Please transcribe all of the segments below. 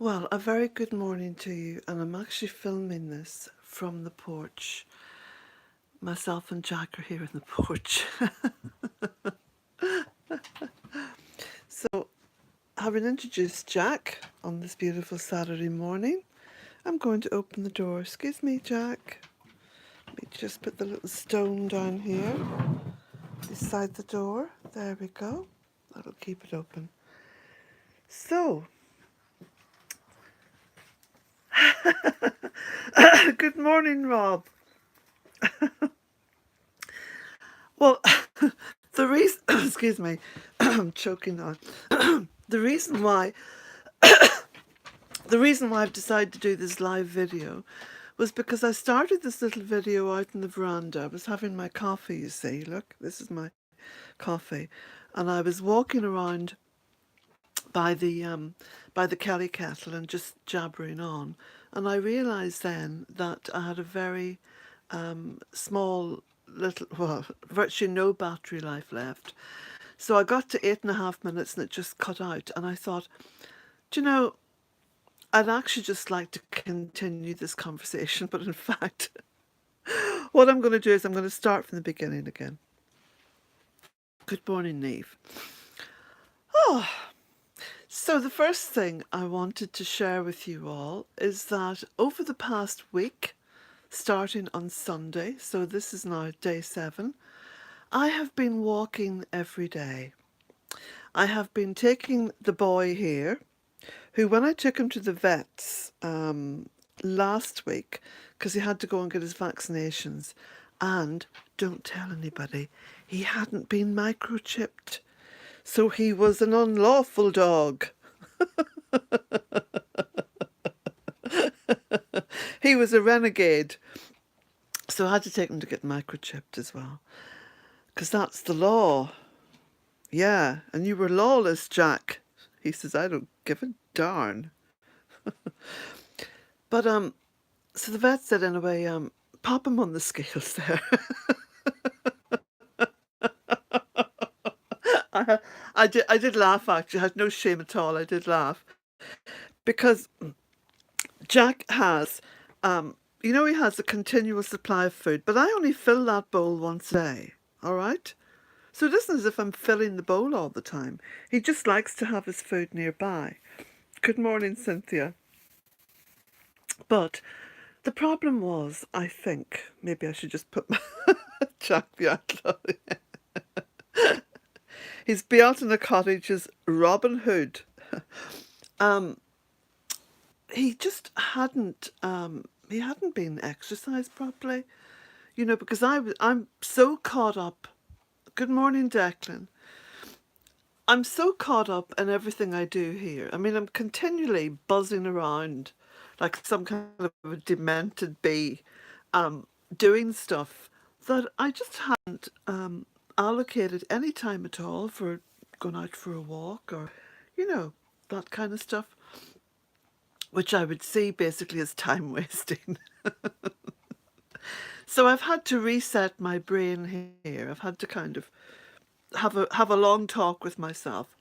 Well, a very good morning to you, and I'm actually filming this from the porch. Myself and Jack are here in the porch. So, having introduced Jack on this beautiful Saturday morning, I'm going to open the door. Excuse me, Jack. Let me just put the little stone down here beside the door. There we go. That'll keep it open. So, good morning, Rob. Well, the reason, excuse me, I'm choking now. The reason why the reason why I've decided to do this live video was because I started this little video out in the veranda. I was having my coffee, you see. Look, this is my coffee. And I was walking around by the Kelly kettle and just jabbering on. And I realised then that I had a very small little, well, virtually no battery life left. So I got to 8.5 minutes and it just cut out. And I thought, do you know, I'd actually just like to continue this conversation, but in fact, what I'm going to do is I'm going to start from the beginning again. Good morning, Neve. Oh, so the first thing I wanted to share with you all is that over the past week, starting on Sunday, so this is now day 7, I have been walking every day. I have been taking the boy here, who, when I took him to the vets last week, because he had to go and get his vaccinations, and don't tell anybody, he hadn't been microchipped. So he was an unlawful dog. He was a renegade. So I had to take him to get microchipped as well, because that's the law. Yeah, and you were lawless, Jack. He says, I don't give a darn. But so the vet said anyway, pop him on the scales there. I did laugh actually. I had no shame at all. I did laugh because Jack has, he has a continual supply of food, but I only fill that bowl once a day. All right. So it isn't as if I'm filling the bowl all the time. He just likes to have his food nearby. Good morning, Cynthia. But the problem was, I think, maybe I should just put my Jack Bealtaine. He's Bealtaine Cottage's Robin Hood. Um, he just hadn't been exercised properly, because I'm so caught up. Good morning, Declan. I'm so caught up in everything I do here. I mean, I'm continually buzzing around like some kind of a demented bee, doing stuff that I just hadn't allocated any time at all for going out for a walk or, you know, that kind of stuff, which I would see basically as time wasting. So I've had to reset my brain here. I've had to kind of have a long talk with myself.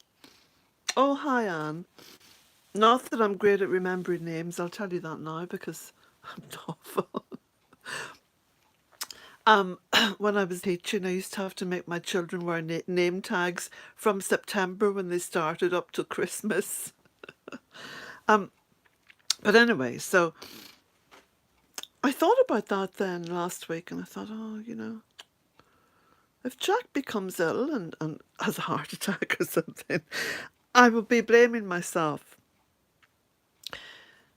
Oh, hi, Anne. Not that I'm great at remembering names, I'll tell you that now because I'm awful. When I was teaching, I used to have to make my children wear name tags from September when they started up to Christmas. But anyway, so I thought about that then last week and I thought, if Jack becomes ill and has a heart attack or something, I will be blaming myself.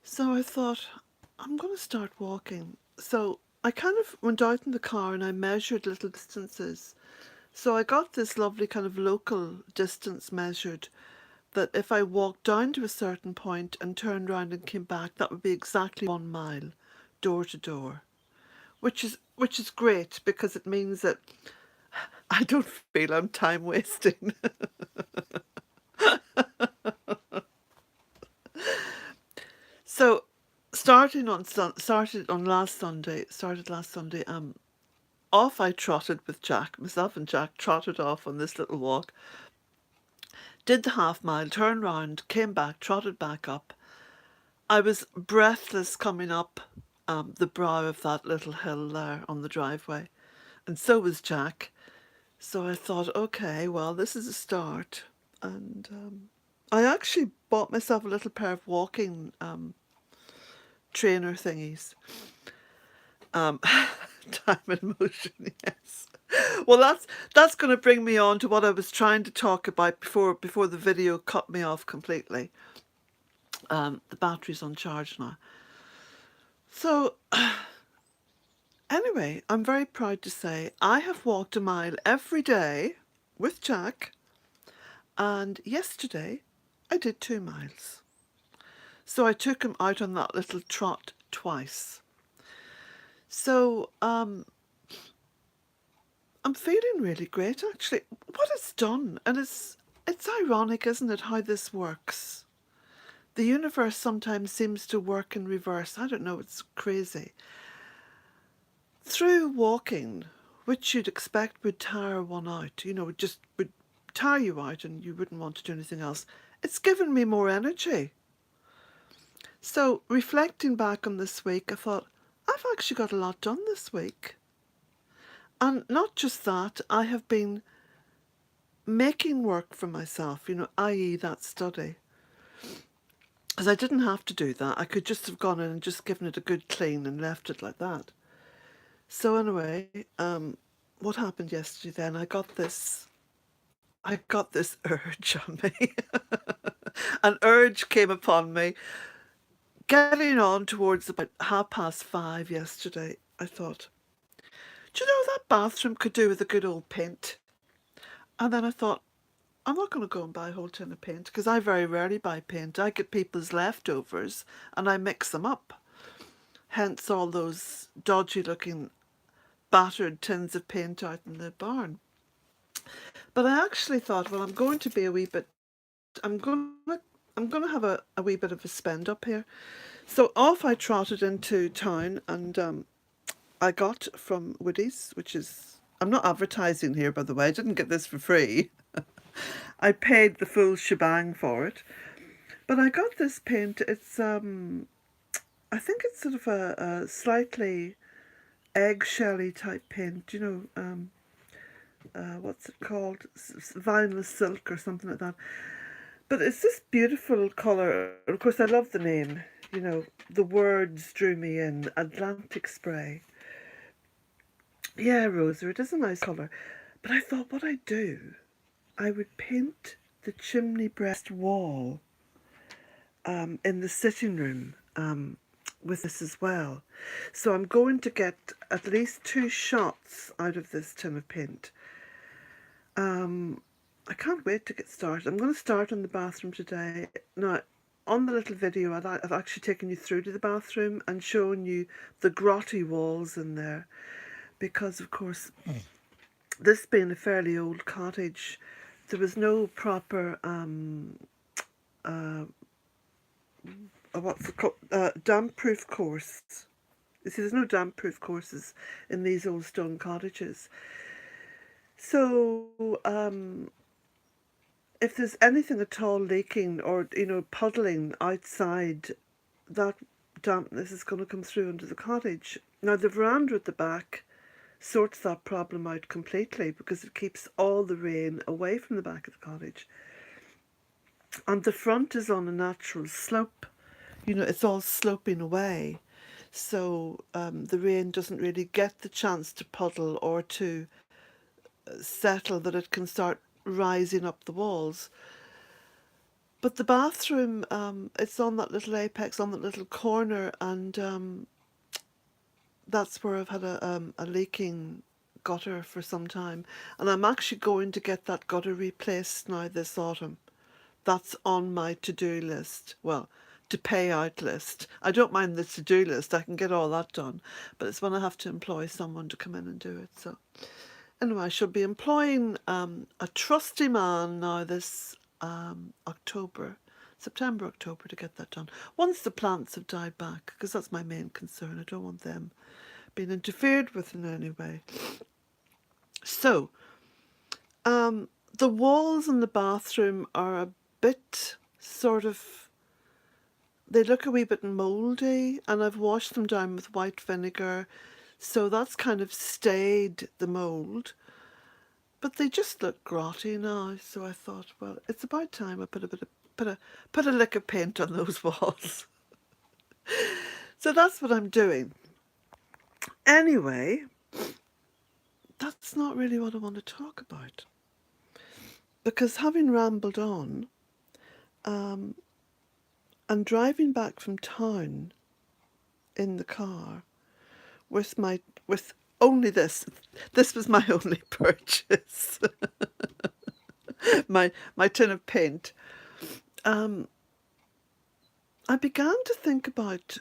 So I thought, I'm going to start walking. So I kind of went out in the car and I measured little distances. So I got this lovely kind of local distance measured that if I walked down to a certain point and turned around and came back, that would be exactly 1 mile, door to door, which is great because it means that I don't feel I'm time wasting. So started last Sunday, off I trotted with Jack. Myself and Jack trotted off on this little walk, did the half mile, turned round, came back, trotted back up. I was breathless coming up the brow of that little hill there on the driveway, and so was Jack. So I thought, okay, well, this is a start. And I actually bought myself a little pair of walking trainer thingies. Time and motion, yes. Well, that's going to bring me on to what I was trying to talk about before the video cut me off completely. The battery's on charge now. So anyway, I'm very proud to say I have walked a mile every day with Jack, and yesterday I did 2 miles. So I took him out on that little trot twice. So I'm feeling really great actually. What it's done, and it's ironic, isn't it, how this works. The universe sometimes seems to work in reverse. I don't know, it's crazy. Through walking, which you'd expect would tire one out, you know, it just would tire you out and you wouldn't want to do anything else, it's given me more energy. So reflecting back on this week, I thought, I've actually got a lot done this week. And not just that, I have been making work for myself, you know, i.e. that study. Because I didn't have to do that. I could just have gone in and just given it a good clean and left it like that. So anyway, what happened yesterday then? I got this urge on me. An urge came upon me. Getting on towards about 5:30 yesterday, I thought, do you know that bathroom could do with a good old paint? And then I thought, I'm not going to go and buy a whole tin of paint because I very rarely buy paint. I get people's leftovers and I mix them up. Hence all those dodgy looking battered tins of paint out in the barn. But I actually thought, well, I'm going to be a wee bit, I'm going to have a wee bit of a spend up here. So off I trotted into town, and I got from Woody's, which is, I'm not advertising here, by the way, I didn't get this for free. I paid the full shebang for it. But I got this paint, it's, I think it's sort of a slightly eggshelly type paint, you know, what's it called? Vinyl silk or something like that. But it's this beautiful colour. Of course, I love the name. You know, the words drew me in. Atlantic Spray. Yeah, Rosa, it is a nice colour. But I thought what I'd do, I would paint the chimney breast wall in the sitting room with this as well. So I'm going to get at least 2 shots out of this tin of paint. I can't wait to get started. I'm going to start in the bathroom today. Now, on the little video, I've actually taken you through to the bathroom and shown you the grotty walls in there. Because, of course, this being a fairly old cottage, there was no proper, what's it called, damp-proof course. You see, there's no damp-proof courses in these old stone cottages. So, if there's anything at all leaking or, you know, puddling outside, that dampness is going to come through into the cottage. Now, the veranda at the back sorts that problem out completely because it keeps all the rain away from the back of the cottage. And the front is on a natural slope. You know, it's all sloping away. So the rain doesn't really get the chance to puddle or to settle that it can start rising up the walls. But the bathroom, it's on that little apex, on that little corner, and that's where I've had a leaking gutter for some time. And I'm actually going to get that gutter replaced now this autumn. That's on my to-do list. Well, to pay out list. I don't mind the to-do list. I can get all that done. But it's when I have to employ someone to come in and do it. So anyway, I shall be employing a trusty man now this September, October, to get that done. Once the plants have died back, because that's my main concern. I don't want them being interfered with in any way. So, the walls in the bathroom are a bit sort of they look a wee bit mouldy, and I've washed them down with white vinegar, so that's kind of stayed the mould. But they just look grotty now, so I thought, well, it's about time I put a bit of put a lick of paint on those walls. So that's what I'm doing. Anyway, that's not really what I want to talk about. Because having rambled on, and driving back from town in the car with only this was my only purchase, my tin of paint. I began to think about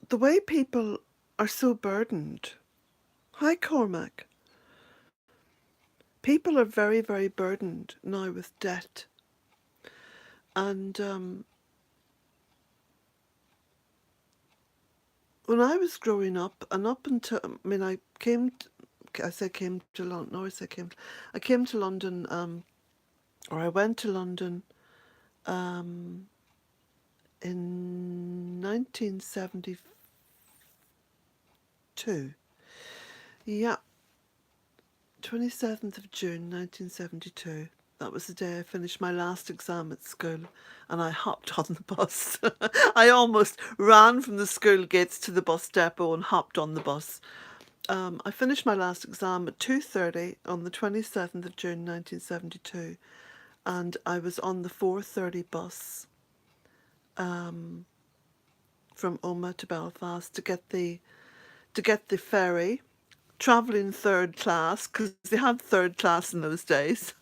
the way people are so burdened. Hi, Cormac. People are very, very burdened now with debt. And when I was growing up, and up until, I mean, I came to London, no, I came to London, or I went to London in 1972. Yeah, 27th of June 1972. That was the day I finished my last exam at school, and I hopped on the bus. I almost ran from the school gates to the bus depot and hopped on the bus. I finished my last exam at 2:30 on the 27th of June 1972, and I was on the 4:30 bus from Omagh to Belfast to get the ferry, travelling third class, because they had third class in those days.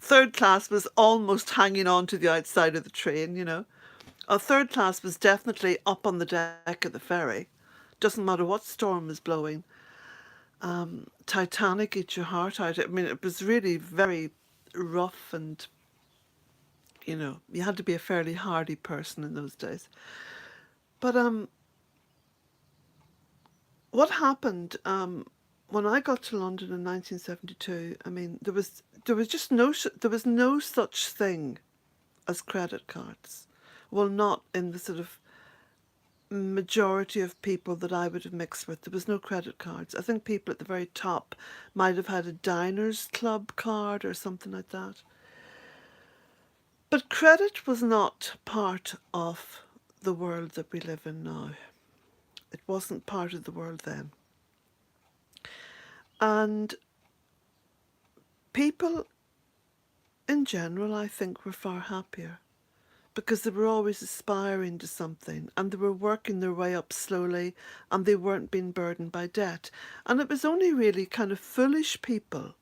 Third class was almost hanging on to the outside of the train, you know. Third class was definitely up on the deck of the ferry. Doesn't matter what storm was blowing. Titanic, eat your heart out. I mean, it was really very rough, and, you know, you had to be a fairly hardy person in those days. But what happened when I got to London in 1972? I mean, there was just no such thing as credit cards. Well, not in the sort of majority of people that I would have mixed with. There was no credit cards. I think people at the very top might have had a diners club card or something like that. But credit was not part of the world that we live in now. It wasn't part of the world then. And people in general, I think, were far happier, because they were always aspiring to something, and they were working their way up slowly, and they weren't being burdened by debt. And it was only really kind of foolish people,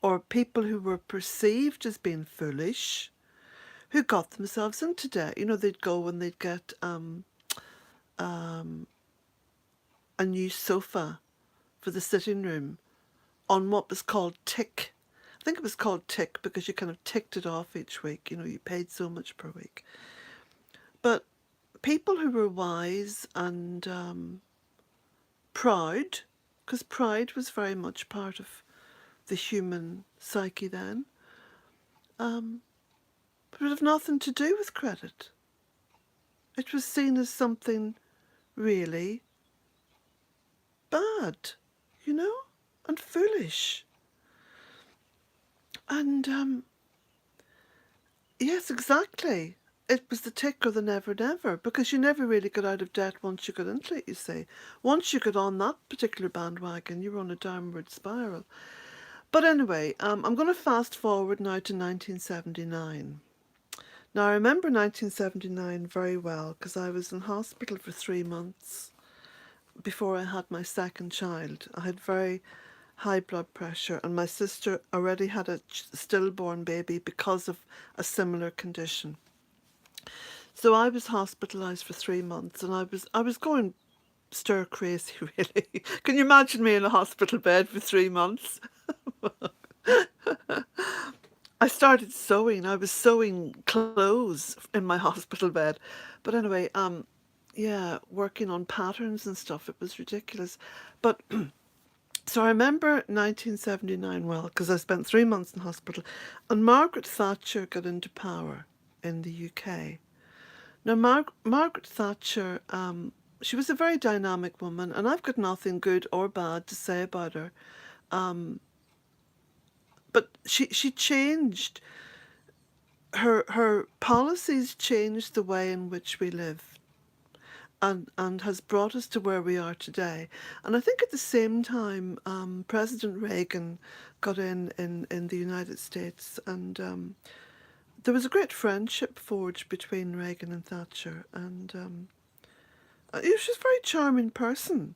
or people who were perceived as being foolish, who got themselves into debt. You know, they'd go and they'd get a new sofa for the sitting room on what was called tick. I think it was called tick because you kind of ticked it off each week. You know, you paid so much per week. But people who were wise and proud, because pride was very much part of the human psyche then, would have nothing to do with credit. It was seen as something really bad, you know, and foolish. And yes, exactly. It was the tick or the never never, because you never really got out of debt once you got into it, you see. Once you got on that particular bandwagon, you were on a downward spiral. But anyway, I'm going to fast forward now to 1979. Now, I remember 1979 very well because I was in hospital for 3 months before I had my second child. I had very high blood pressure, and my sister already had a stillborn baby because of a similar condition. So I was hospitalised for 3 months, and I was going stir crazy, really. Can you imagine me in a hospital bed for 3 months? I started sewing. I was sewing clothes in my hospital bed. But anyway, yeah, working on patterns and stuff. It was ridiculous. But So I remember 1979 well, because I spent 3 months in hospital, and Margaret Thatcher got into power in the UK. Now, Margaret Thatcher, she was a very dynamic woman, and I've got nothing good or bad to say about her. But she changed, her policies changed the way in which we live, and has brought us to where we are today. And I think at the same time, President Reagan got in the United States, and there was a great friendship forged between Reagan and Thatcher, and she's a very charming person.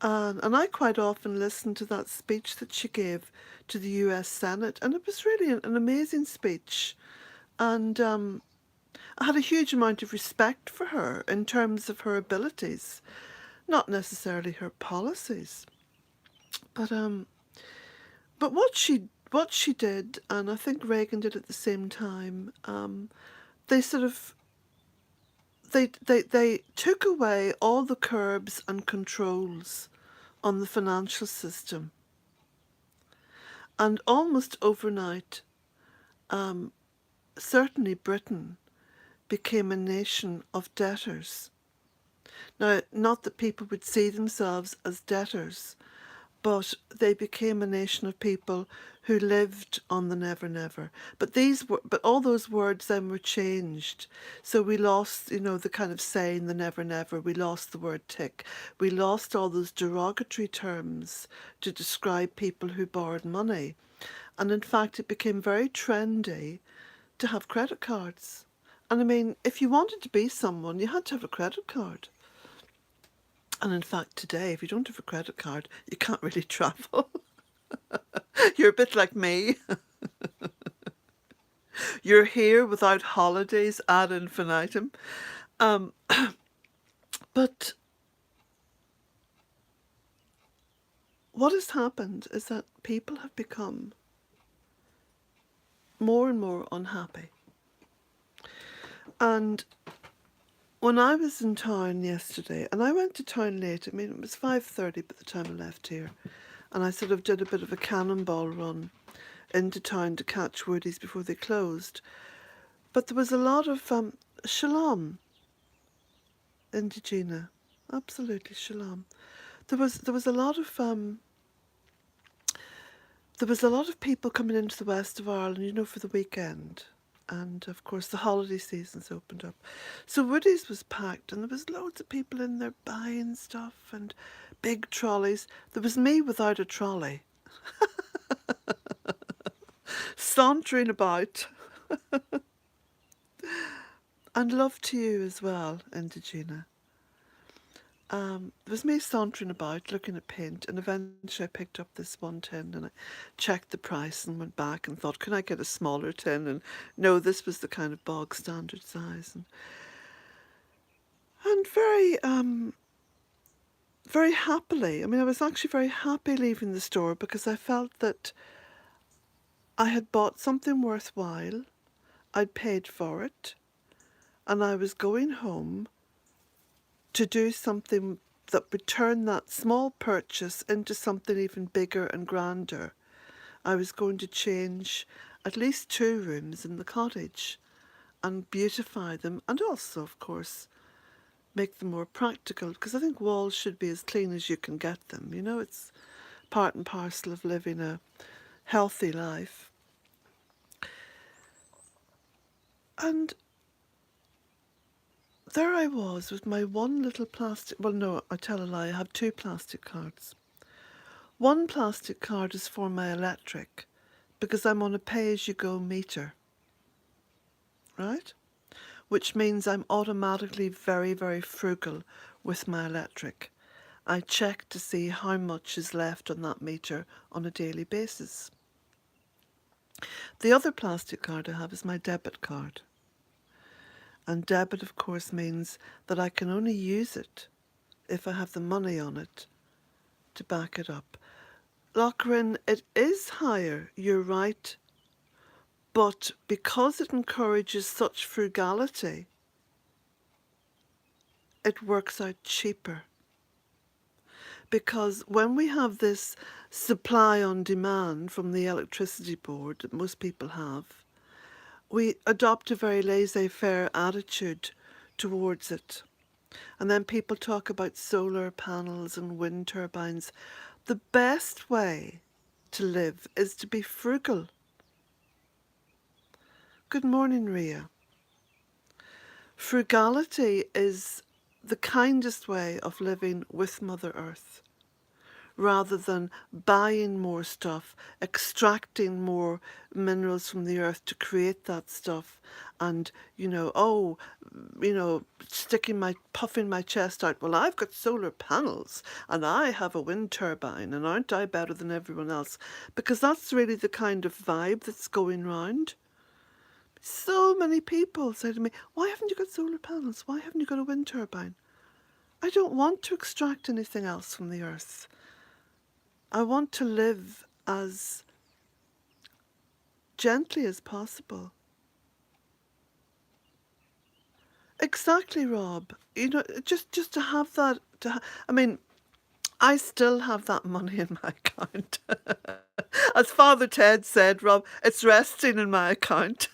And I quite often listened to that speech that she gave to the US Senate, and it was really an amazing speech. And I had a huge amount of respect for her in terms of her abilities, not necessarily her policies. But what she did, and I think Reagan did at the same time, they sort of they took away all the curbs and controls on the financial system, and almost overnight, certainly Britain became a nation of debtors. Now, not that people would see themselves as debtors, but they became a nation of people who lived on the never never. But all those words then were changed. So we lost, the kind of saying the never never. We lost the word tick. We lost all those derogatory terms to describe people who borrowed money. And in fact, it became very trendy to have credit cards. And I mean, if you wanted to be someone, you had to have a credit card. And in fact, today, if you don't have a credit card, you can't really travel. You're a bit like me. You're here without holidays ad infinitum. But what has happened is that people have become more and more unhappy. And when I was in town yesterday, and I went to town late, I mean, it was 5:30 by the time I left here, and I sort of did a bit of a cannonball run into town to catch Woodies before they closed. But there was a lot of shalom, Indigena, absolutely shalom. There was a lot of people coming into the west of Ireland, for the weekend. And of course the holiday season's opened up. So Woody's was packed, and there was loads of people in there buying stuff and big trolleys. There was me without a trolley, sauntering about. And love to you as well, Indigena. There was me sauntering about, looking at paint, and eventually I picked up this one tin, and I checked the price and went back and thought, can I get a smaller tin? And no, this was the kind of bog standard size. And very happily, I mean, I was actually very happy leaving the store, because I felt that I had bought something worthwhile, I'd paid for it, and I was going home to do something that would turn that small purchase into something even bigger and grander. I was going to change at least 2 rooms in the cottage and beautify them, and also, of course, make them more practical, because I think walls should be as clean as you can get them. It's part and parcel of living a healthy life. And there I was with my one little plastic, well, no, I tell a lie, I have 2 plastic cards. One plastic card is for my electric, because I'm on a pay-as-you-go meter, right? Which means I'm automatically very, very frugal with my electric. I check to see how much is left on that meter on a daily basis. The other plastic card I have is my debit card. And debit, of course, means that I can only use it if I have the money on it to back it up. Lochran, it is higher, you're right, but because it encourages such frugality, it works out cheaper. because when we have this supply on demand from the electricity board that most people have, we adopt a very laissez-faire attitude towards it. And then people talk about solar panels and wind turbines. The best way to live is to be frugal. Good morning, Ria. Frugality is the kindest way of living with Mother Earth, rather than buying more stuff, extracting more minerals from the earth to create that stuff, and puffing my chest out, well, I've got solar panels and I have a wind turbine and aren't I better than everyone else? Because that's really the kind of vibe that's going round. So many people say to me, why haven't you got solar panels? Why haven't you got a wind turbine? I don't want to extract anything else from the earth. I want to live as gently as possible. Exactly, Rob. Just to have that. I mean, I still have that money in my account. As Father Ted said, Rob, it's resting in my account.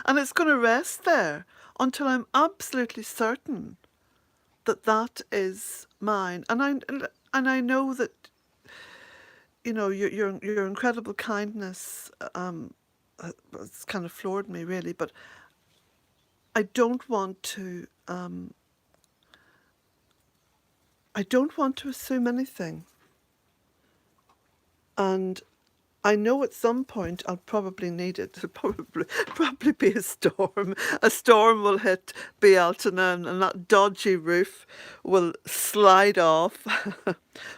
And it's going to rest there until I'm absolutely certain that that is mine. And I know that, your incredible kindness, it's kind of floored me really, but I don't want to assume anything. And I know at some point I'll probably need it. It'll probably be a storm. A storm will hit Bealtaine and that dodgy roof will slide off.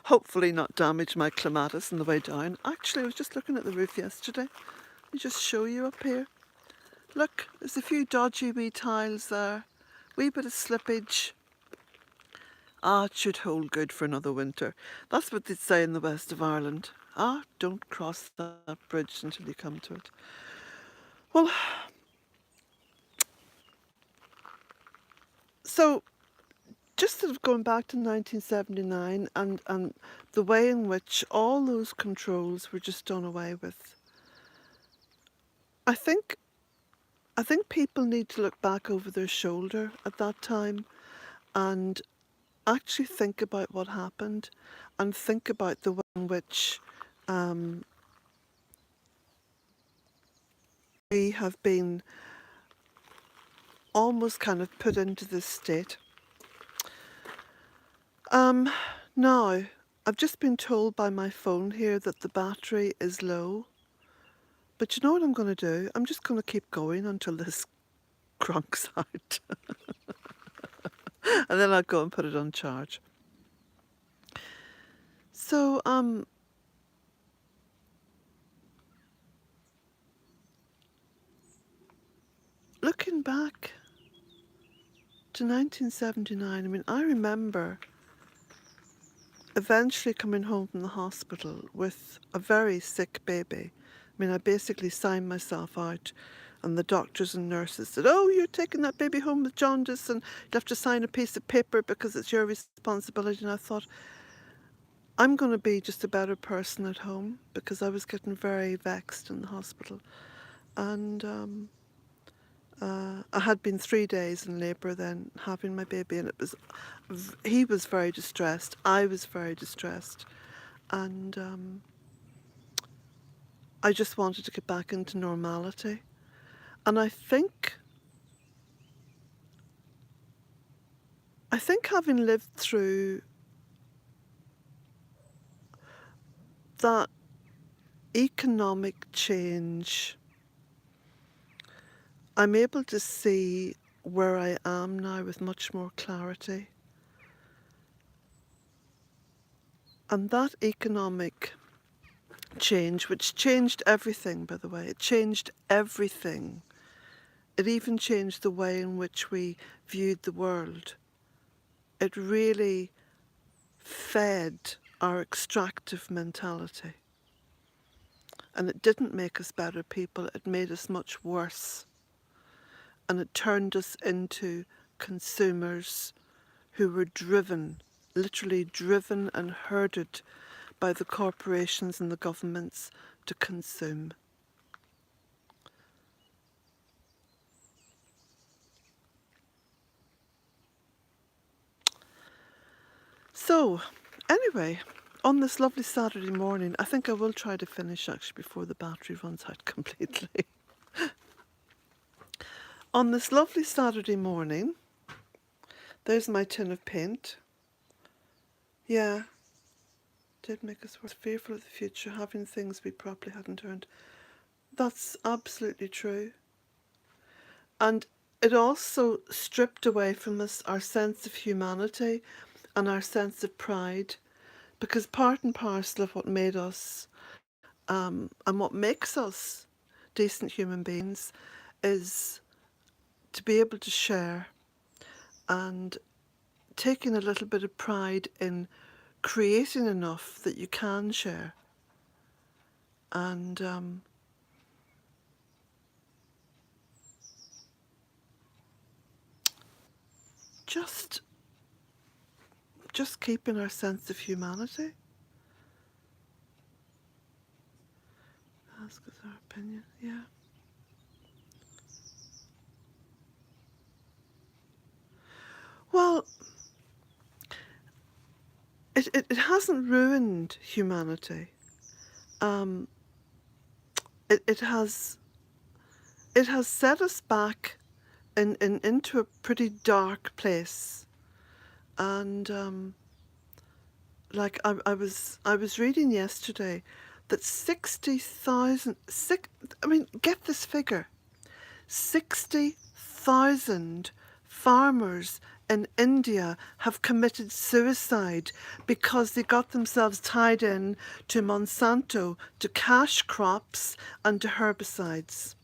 Hopefully not damage my clematis on the way down. Actually, I was just looking at the roof yesterday. Let me just show you up here. Look, there's a few dodgy wee tiles there. Wee bit of slippage. It should hold good for another winter. That's what they'd say in the west of Ireland. Don't cross that bridge until you come to it. Well, so just sort of going back to 1979 and the way in which all those controls were just done away with. I think people need to look back over their shoulder at that time and actually think about what happened and think about the way in which we have been almost kind of put into this state. Now, I've just been told by my phone here that the battery is low. But you know what I'm going to do? I'm just going to keep going until this crunks out. And then I'll go and put it on charge. So, looking back to 1979, I mean, I remember eventually coming home from the hospital with a very sick baby. I mean, I basically signed myself out, and the doctors and nurses said, oh, you're taking that baby home with jaundice and you have to sign a piece of paper because it's your responsibility. And I thought, I'm going to be just a better person at home, because I was getting very vexed in the hospital. And I had been 3 days in labour then, having my baby, and he was very distressed, I was very distressed, and I just wanted to get back into normality. And I think having lived through that economic change, I'm able to see where I am now with much more clarity. And that economic change, which changed everything, by the way, it changed everything. It even changed the way in which we viewed the world. It really fed our extractive mentality. And it didn't make us better people, it made us much worse. And it turned us into consumers who were driven literally driven and herded by the corporations and the governments to consume. So, anyway, on this lovely Saturday morning, I think I will try to finish actually before the battery runs out completely. On this lovely Saturday morning, there's my tin of paint. Yeah, did make us worse. Fearful of the future, having things we probably hadn't earned. That's absolutely true. And it also stripped away from us our sense of humanity and our sense of pride, because part and parcel of what made us and what makes us decent human beings is to be able to share and taking a little bit of pride in creating enough that you can share. And just keeping our sense of humanity. Ask us our opinion, yeah. Well, it hasn't ruined humanity. Um, it has set us back into a pretty dark place. And like I was reading yesterday that 60,000, I mean, get this figure, 60,000 farmers in India have committed suicide because they got themselves tied in to Monsanto, to cash crops and to herbicides.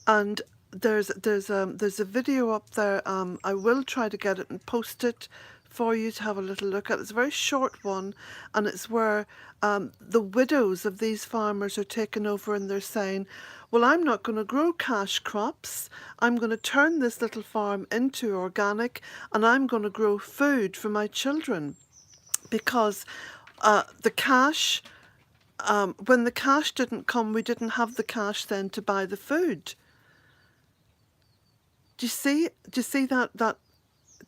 And there's a video up there. I will try to get it and post it for you to have a little look at. It's a very short one, and it's where the widows of these farmers are taking over and they're saying, well, I'm not going to grow cash crops. I'm going to turn this little farm into organic, and I'm going to grow food for my children, because the cash, when the cash didn't come, we didn't have the cash then to buy the food. Do you see that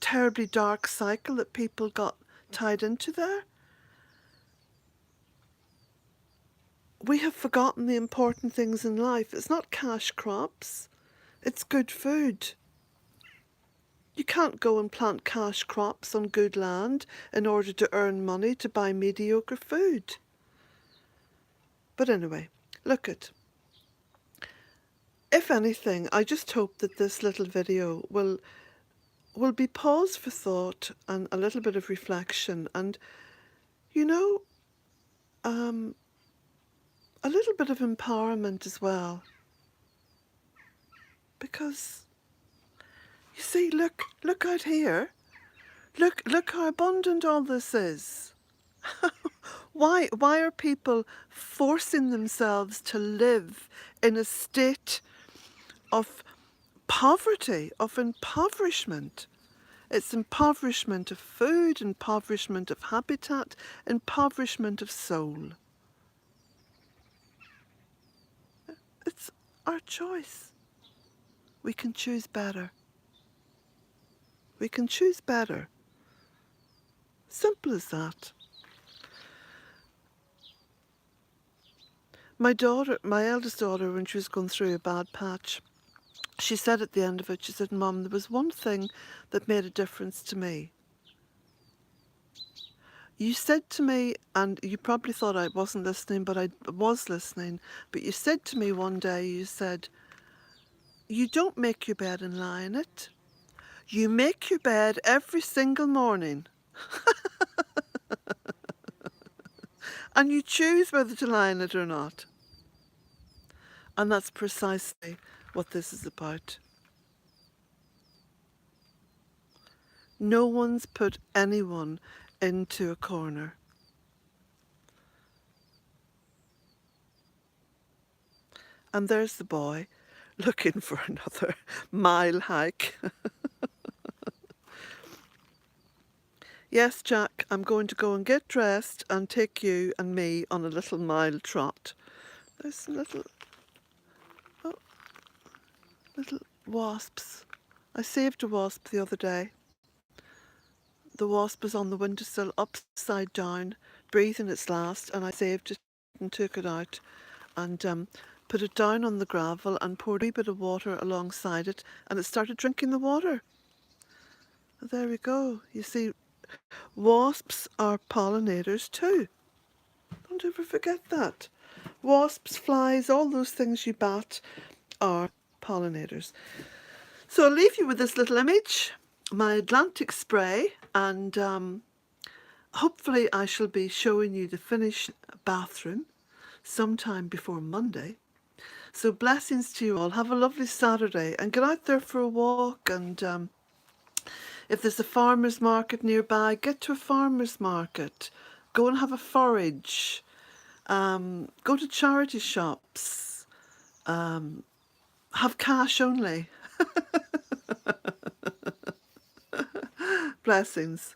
terribly dark cycle that people got tied into there? We have forgotten the important things in life. It's not cash crops, it's good food. You can't go and plant cash crops on good land in order to earn money to buy mediocre food. But anyway, look it. If anything, I just hope that this little video will be pause for thought and a little bit of reflection, and you know, a little bit of empowerment as well. Because you see, look out here. Look how abundant all this is. Why are people forcing themselves to live in a state of poverty, of impoverishment? It's impoverishment of food, impoverishment of habitat, impoverishment of soul. It's our choice. We can choose better. We can choose better. Simple as that. My eldest daughter, when she was going through a bad patch, she said at the end of it, she said, Mum, there was one thing that made a difference to me. You said to me, and you probably thought I wasn't listening, but I was listening, but you said to me one day, you said, you don't make your bed and lie in it. You make your bed every single morning. And you choose whether to lie in it or not. And that's precisely what this is about. No one's put anyone into a corner. And there's the boy looking for another mile hike. Yes, Jack, I'm going to go and get dressed and take you and me on a little mile trot. There's some oh, little wasps. I saved a wasp the other day. The wasp was on the windowsill upside down, breathing its last, and I saved it and took it out and put it down on the gravel and poured a wee bit of water alongside it, and it started drinking the water. There we go. You see, wasps are pollinators too. Don't ever forget that. Wasps, flies, all those things you bat are pollinators. So I'll leave you with this little image, my Atlantic spray, and hopefully I shall be showing you the finished bathroom sometime before Monday. So blessings to you all. Have a lovely Saturday and get out there for a walk, and if there's a farmer's market nearby, get to a farmer's market. Go and have a forage. Go to charity shops. Have cash only. Blessings.